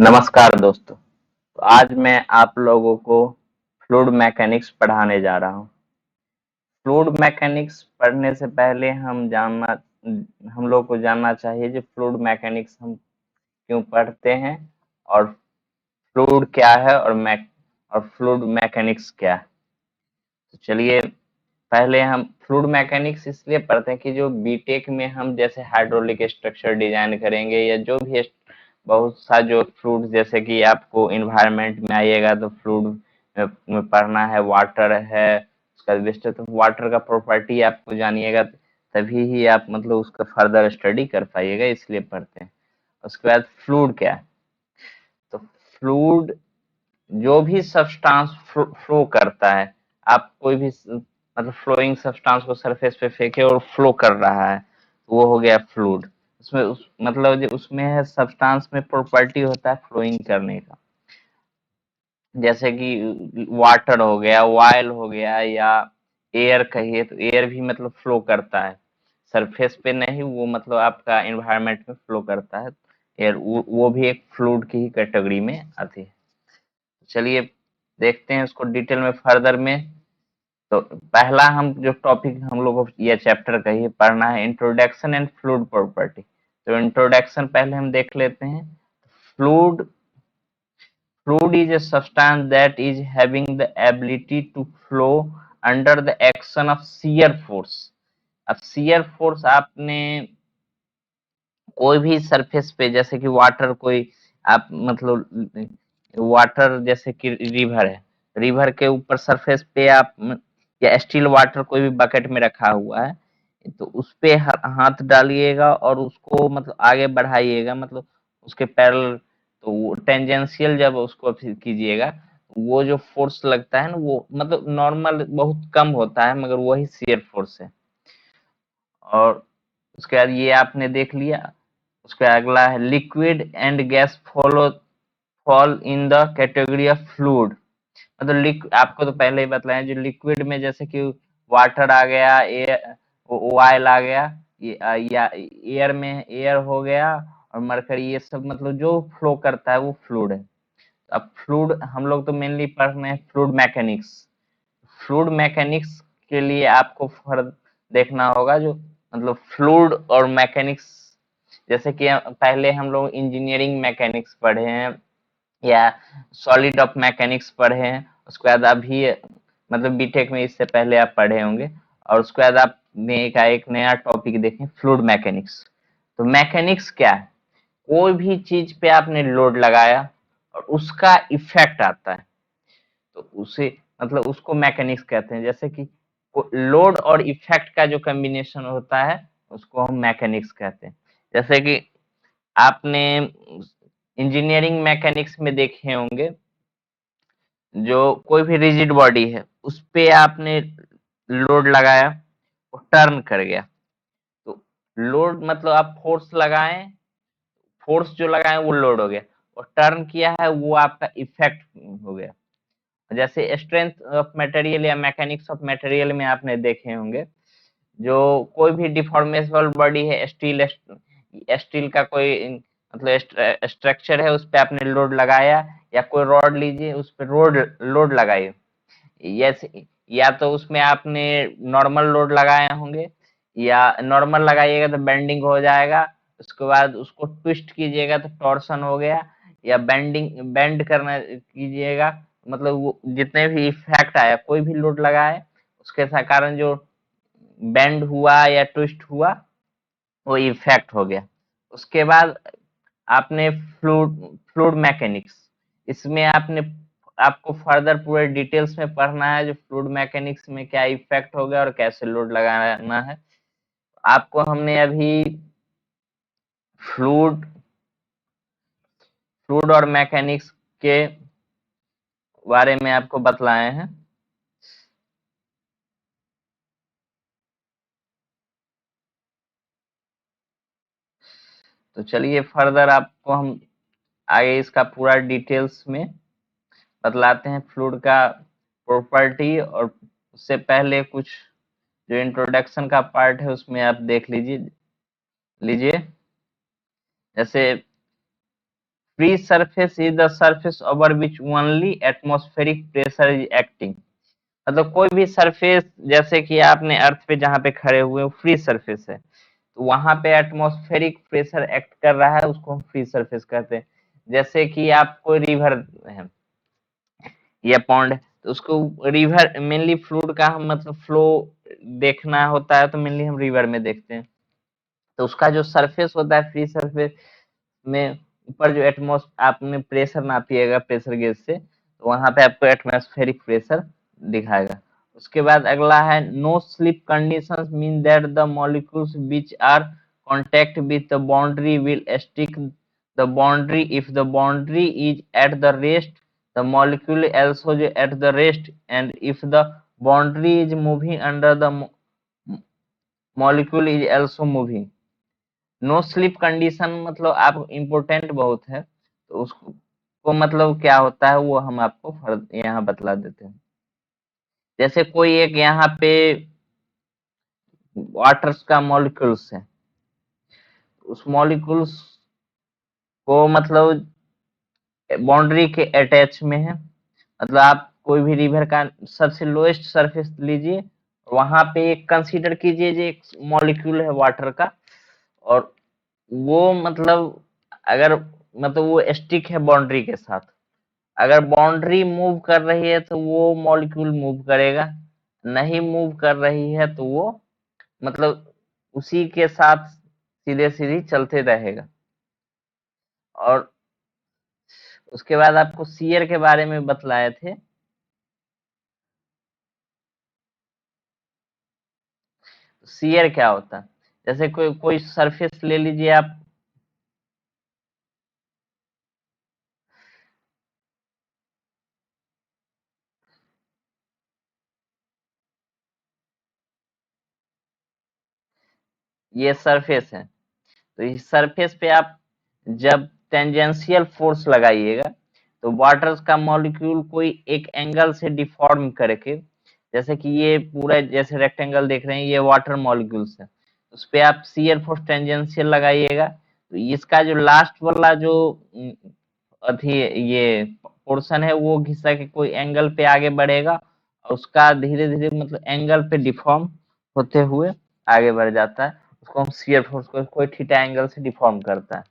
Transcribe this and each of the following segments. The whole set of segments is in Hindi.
नमस्कार दोस्तों। तो आज मैं आप लोगों को फ्लूइड मैकेनिक्स पढ़ाने जा रहा हूँ। फ्लूइड मैकेनिक्स पढ़ने से पहले हम लोग को जानना चाहिए कि फ्लूइड मैकेनिक्स हम क्यों पढ़ते हैं और फ्लूइड क्या है और फ्लूइड मैकेनिक्स क्या है। तो चलिए, पहले हम फ्लूइड मैकेनिक्स इसलिए पढ़ते हैं कि जो बीटेक में हम जैसे हाइड्रोलिक स्ट्रक्चर डिजाइन करेंगे या जो भी बहुत सा जो फ्लूइड, जैसे कि आपको इन्वायरमेंट में आइएगा तो फ्लूइड में पढ़ना है, वाटर है, उसका विस्तृत वाटर का प्रॉपर्टी आपको जानिएगा, तभी ही आप मतलब उसका फर्दर स्टडी कर पाइएगा, इसलिए पढ़ते हैं। उसके बाद फ्लूइड क्या है, तो फ्लूइड जो भी सब्सटेंस फ्लो करता है, आप कोई भी मतलब फ्लोइंग सब्सटेंस को सरफेस पे फेंके और फ्लो कर रहा है, वो हो गया फ्लूइड। उसमें मतलब जो उसमें है सब्सटेंस में प्रॉपर्टी होता है फ्लोइंग करने का, जैसे कि वाटर हो गया, ऑयल हो गया, या एयर कहिए तो एयर भी मतलब फ्लो करता है सरफेस पे, नहीं वो मतलब आपका एनवायरनमेंट में फ्लो करता है एयर, वो भी एक फ्लूइड की ही कैटेगरी में आती है। चलिए देखते हैं उसको डिटेल में फर्दर में। तो पहला हम जो टॉपिक हम लोग को ये चैप्टर का ही पढ़ना है, इंट्रोडक्शन एंड फ्लूइड प्रॉपर्टी। तो इंट्रोडक्शन पहले हम देख लेते हैं। Fluid fluid is a substance that is having the ability to flow under the action of shear force। अब shear force आपने कोई भी सरफेस पे, जैसे कि वाटर, कोई आप मतलब वाटर जैसे कि रिवर है, रिवर के ऊपर सरफेस पे आप या स्टील वाटर कोई भी बकेट में रखा हुआ है, तो उस पे हाथ डालिएगा और उसको मतलब आगे बढ़ाइएगा, मतलब उसके पैरेलल, तो वो टेंजेंशियल जब उसको कीजिएगा, वो जो फोर्स लगता है ना, वो मतलब नॉर्मल बहुत कम होता है, मगर वही शियर फोर्स है। और उसके बाद ये आपने देख लिया। उसका अगला है liquid and gas fall in the category of fluid. मतलब आपको तो पहले ही बताया, जो लिक्विड में जैसे कि वाटर आ गया, एयर, ऑयल आ गया, या एयर में एयर हो गया और मरकरी, ये सब मतलब जो फ्लो करता है वो फ्लूइड है। अब फ्लूइड हम लोग तो मेनली पढ़ रहे हैं फ्लूइड मैकेनिक्स। फ्लूइड मैकेनिक्स के लिए आपको फर्क देखना होगा, जो मतलब फ्लूइड और मैकेनिक्स, जैसे कि पहले हम लोग इंजीनियरिंग मैकेनिक्स पढ़े हैं या सॉलिड ऑफ मैकेनिक्स पढ़े हैं, उसके बाद अभी मतलब बीटेक में इससे पहले आप पढ़े होंगे, और उसके बाद आपने एक नया टॉपिक देखें फ्लूइड मैकेनिक्स। तो मैकेनिक्स क्या है, कोई भी चीज पे आपने लोड लगाया और उसका इफेक्ट आता है, तो उसे मतलब उसको मैकेनिक्स कहते हैं। जैसे कि लोड और इफेक्ट का जो कॉम्बिनेशन होता है उसको हम मैकेनिक्स कहते हैं। जैसे कि आपने इंजीनियरिंग मैकेनिक्स में देखे होंगे, जो कोई भी रिजिड बॉडी है उस पे आपने लोड लगाया, वो टर्न कर गया, तो लोड मतलब आप फोर्स लगाएं, फोर्स जो लगाएं वो लोड हो गया, और टर्न किया है वो आपका इफेक्ट हो गया। जैसे स्ट्रेंथ ऑफ मटेरियल या मैकेनिक्स ऑफ मटेरियल में आपने देखे होंगे, जो कोई भी डिफॉर्मेबल बॉडी है, स्टील स्टील का कोई मतलब स्ट्रक्चर है, उस पे आपने लोड लगाया, या कोई रॉड लीजिए उस पे लोड लोड लगाइए, यस, या तो उसमें आपने नॉर्मल लोड लगाए होंगे, या नॉर्मल लगाइएगा तो बेंडिंग हो जाएगा, उसके बाद उसको ट्विस्ट कीजिएगा तो टॉर्सन हो गया, या बेंड करना कीजिएगा, मतलब वो जितने भी इफेक्ट आया, कोई भी लोड लगाए उसके कारण जो बेंड हुआ या ट्विस्ट हुआ, वो इफेक्ट हो गया। उसके बाद आपने फ्लूइड फ्लूइड मैकेनिक्स, इसमें आपको फर्दर पूरे डिटेल्स में पढ़ना है, जो फ्लूइड मैकेनिक्स में क्या इफेक्ट हो गया और कैसे लोड लगाना है। आपको हमने अभी फ्लूइड फ्लूइड और मैकेनिक्स के बारे में आपको बतलाए हैं। तो चलिए फर्दर आपको हम आगे इसका पूरा डिटेल्स में बतलाते हैं फ्लूइड का प्रॉपर्टी। और उससे पहले कुछ जो इंट्रोडक्शन का पार्ट है उसमें आप देख लीजिए लीजिए जैसे free surface is the surface over which only atmospheric pressure is acting. मतलब कोई भी सरफेस, जैसे कि आपने अर्थ पे जहाँ पे खड़े हुए हो फ्री सरफेस है, तो वहां पे एटमॉस्फेरिक प्रेशर एक्ट कर रहा है, उसको हम फ्री सरफेस कहते हैं। जैसे कि आप कोई रिवर है या पॉन्ड है, तो उसको रिवर मेनली फ्लूइड का हम मतलब फ्लो देखना होता है, तो मेनली हम रिवर में देखते हैं। तो उसका जो सरफेस होता है फ्री सरफेस में, ऊपर जो एटमॉस आपने प्रेशर नापिएगा प्रेशर गेज से, तो वहां पे आपको एटमॉस्फेरिक प्रेशर दिखाएगा। उसके बाद अगला है no slip conditions mean that the molecules which are contact with the boundary will stick the boundary if the boundary is at the rest the molecule also at the rest, and if the boundary is moving under the molecule is also moving। No slip condition मतलब आप इम्पोर्टेंट बहुत है, तो उसको को मतलब क्या होता है वो हम आपको यहाँ बतला देते हैं। जैसे कोई एक यहाँ पे वाटर्स का मॉलिक्यूल्स है, उस मॉलिक्यूल्स को मतलब बाउंड्री के अटैच में है। मतलब आप कोई भी रिवर का सबसे लोएस्ट सरफेस लीजिए, वहां पे एक कंसीडर कीजिए जो एक मॉलिक्यूल है वाटर का, और वो मतलब अगर मतलब वो स्टिक है बाउंड्री के साथ, अगर बाउंड्री मूव कर रही है तो वो मॉलिक्यूल मूव करेगा, नहीं मूव कर रही है तो वो मतलब उसी के साथ सीधे सीधी चलते रहेगा। और उसके बाद आपको शियर के बारे में बतलाए थे। शियर क्या होता है, जैसे कोई कोई सरफेस ले लीजिए आप, ये सरफेस है, तो इस सरफेस पे आप जब टेंजेंशियल फोर्स लगाइएगा, तो वाटर का मॉलिक्यूल कोई एक एंगल से डिफॉर्म करके, जैसे कि ये पूरा जैसे रेक्टेंगल देख रहे हैं ये वाटर मॉलिक्यूल्स है, उस पे आप शियर फोर्स टेंजेंशियल लगाइएगा, तो इसका जो लास्ट वाला जो अथी ये पोर्शन है वो घिसा के कोई एंगल पे आगे बढ़ेगा, और उसका धीरे धीरे मतलब एंगल पे डिफॉर्म होते हुए आगे बढ़ जाता है, उसको हम शियर फोर्स को कोई थीटा एंगल से डिफॉर्म करता है।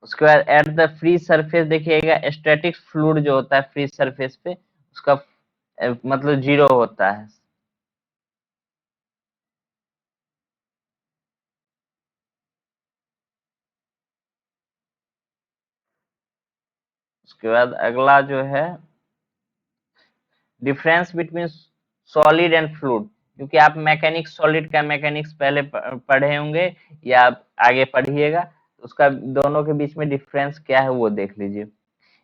उसके बाद एट द फ्री सरफेस देखिएगा, स्टैटिक फ्लूइड जो होता है फ्री सरफेस पे उसका मतलब जीरो होता है। उसके बाद अगला जो है difference between solid and fluid, क्योंकि आप मैकेनिक्स सॉलिड का मैकेनिक्स पहले पढ़े होंगे या आप आगे पढ़िएगा, उसका दोनों के बीच में डिफरेंस क्या है वो देख लीजिए।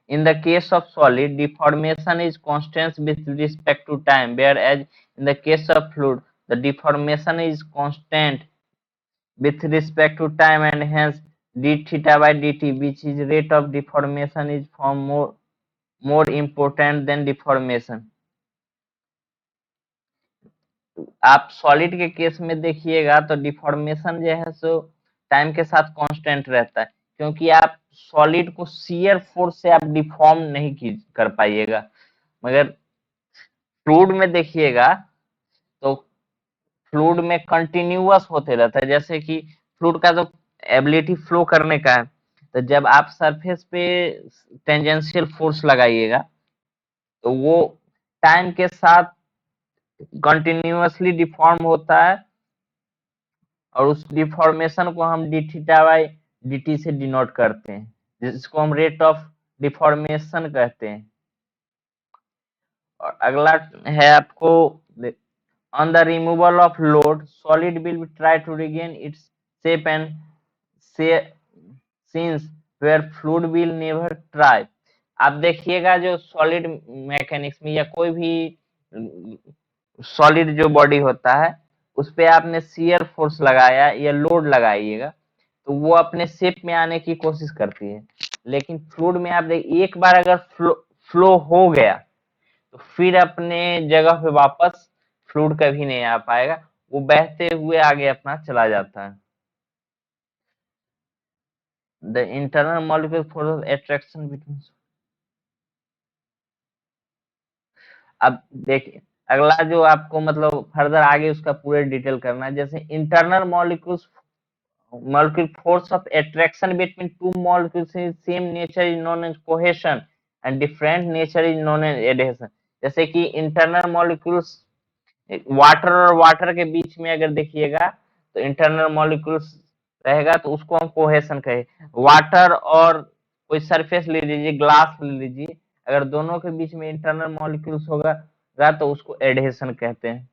In the case of solid, deformation is constant with respect to time, whereas in the case of fluid, the deformation is constant with respect to time, and hence d theta by dt, which is rate of deformation, is far more important than deformation। आप सॉलिड के केस में देखिएगा तो डिफॉर्मेशन जो है सो टाइम के साथ कांस्टेंट रहता है, क्योंकि आप सॉलिड को शियर फोर्स से आप डिफॉर्म नहीं कर पाइएगा। मगर फ्लूइड में देखिएगा तो फ्लूइड में कंटिन्यूअस होते रहता है, जैसे कि फ्लूइड का तो एबिलिटी फ्लो करने का है, तो जब आप सरफेस पे टेंजेंशियल फोर्स लगाइएगा तो वो टाइम के साथ कंटिन्यूअसली डिफॉर्म होता है, और उस डिफॉर्मेशन को हम D theta by D T से डिनोट करते हैं, जिसको हम रेट ऑफ डिफॉर्मेशन कहते हैं। और अगला है आपको on the removal of load, solid will try to regain its shape and since where fluid will never try। आप देखिएगा जो सॉलिड मैकेनिक्स में या कोई भी सॉलिड जो बॉडी होता है उस पे आपने शियर फोर्स लगाया या लोड लगाइएगा तो वो अपने शेप में आने की कोशिश करती है, लेकिन फ्लूइड में आप देखिए एक बार अगर फ्लो हो गया तो फिर अपने जगह पे वापस फ्लूइड कभी नहीं आ पाएगा, वो बहते हुए आगे अपना चला जाता है। The internal molecule force of attraction between. अब देखिए अगला जो आपको मतलब फर्दर आगे उसका पूरे डिटेल करना है, जैसे internal molecules molecule force of attraction between two molecules in same nature is known as cohesion and different nature is known as adhesion। जैसे कि इंटरनल मॉलिक्यूल्स वाटर और वाटर के बीच में अगर देखिएगा तो इंटरनल मॉलिक्यूल्स रहेगा तो उसको हम कोहेशन कहे। वाटर और कोई सरफेस ले लीजिए, ग्लास ले लीजिए, अगर दोनों के बीच में इंटरनल मॉलिक्यूल्स होगा तो उसको एडहेशन कहते हैं।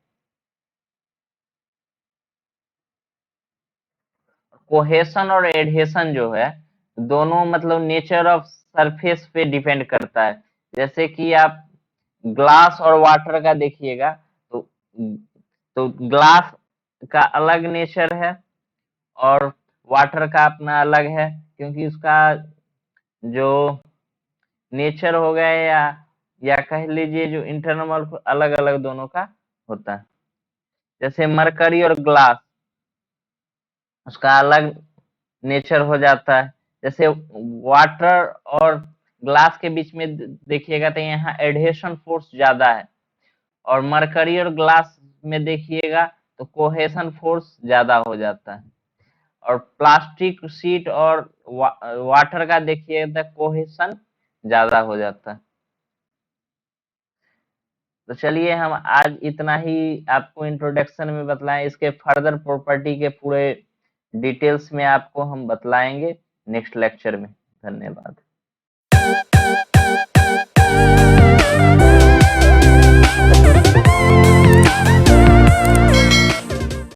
कोहेशन और एडहेशन जो है दोनों मतलब नेचर ऑफ सरफेस पे डिपेंड करता है। जैसे कि आप ग्लास और वाटर का देखिएगा तो ग्लास का अलग नेचर है और वाटर का अपना अलग है, क्योंकि उसका जो नेचर हो गया या कह लीजिए जो इंटरनल अलग अलग दोनों का होता है। जैसे मरकरी और ग्लास उसका अलग नेचर हो जाता है। जैसे वाटर और ग्लास के बीच में देखिएगा तो यहाँ एडहेशन फोर्स ज्यादा है, और मरकरी और ग्लास में देखिएगा तो कोहेशन फोर्स ज्यादा हो जाता है। और प्लास्टिक शीट और वाटर का देखिएगा तो कोहेशन ज्यादा हो जाता है। तो चलिए हम आज इतना ही आपको इंट्रोडक्शन में बतलाएं, इसके फर्दर प्रॉपर्टी के पूरे डिटेल्स में आपको हम बतलाएंगे नेक्स्ट लेक्चर में। धन्यवाद।